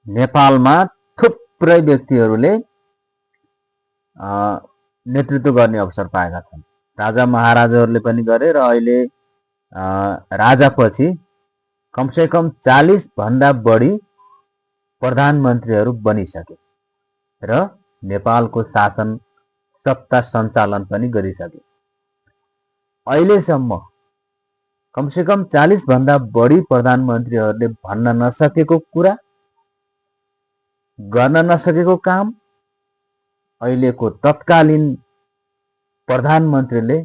नेपालमा थुप्रै व्यक्तिहरूले नेतृत्व गर्ने अवसर पाएका छन्। राजा महाराजाहरूले पनि गरे र अहिले राजापछि कमसेकम 40 भन्दा बढी प्रधानमन्त्रीहरू बनिसके र नेपालको शासन सत्ता सञ्चालन पनि गरिसके। अहिलेसम्म कमसेकम 40 भन्दा बढी प्रधानमन्त्रीहरूले भन्न नसकेको कुरा, गर्न नसकेको काम अहिलेको तत्कालीन प्रधानमन्त्रीले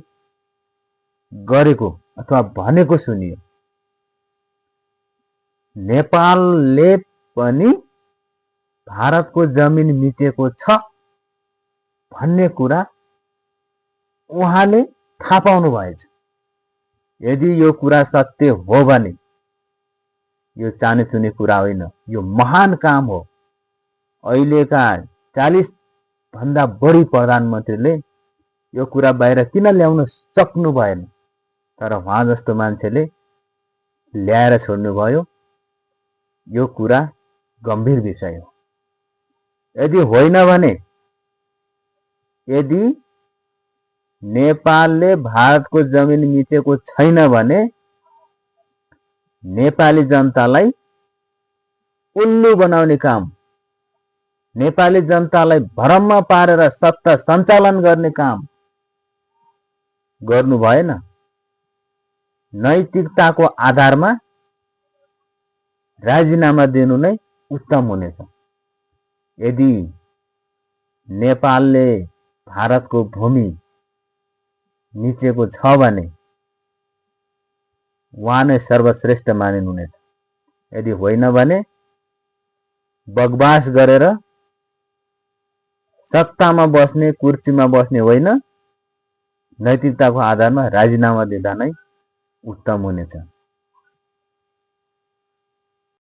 गरेको अथवा भनेको सुनियो। नेपालले पनि भारतको जमिन मिचेको छ भन्ने कुरा उहाँले थाहा पाउनु भएछ। यदि यो कुरा सत्य हो भने यो चानेचुने कुरा होइन, यो महान काम हो। अहिलेका 40 भन्दा बढी प्रधानमन्त्रीले यो कुरा बाहिर किन ल्याउन सक्नु भएन, तर उहाँ जस्तो मान्छेले ल्याएर छोड्नु भयो। यो कुरा गम्भीर विषय हो। यदि होइन भने, यदि नेपालले भारतको जमिन मिचेको छैन भने नेपाली जनतालाई उल्लु बनाउने काम, नेपाली जनतालाई भ्रममा पारेर सत्ता सञ्चालन गर्ने काम गर्नु भएन। नैतिकताको आधारमा राजीनामा दिनु नै उत्तम हुनेछ। यदि नेपालले भारतको भूमि मिचेको छ भने उहाँ नै सर्वश्रेष्ठ मानिनुहुनेछ। यदि होइन भने बगबास गरेर सत्तामा बस्ने, कुर्सीमा बस्ने होइन, नैतिकताको आधारमा राजीनामा दिँदा नै उत्तम हुनेछ।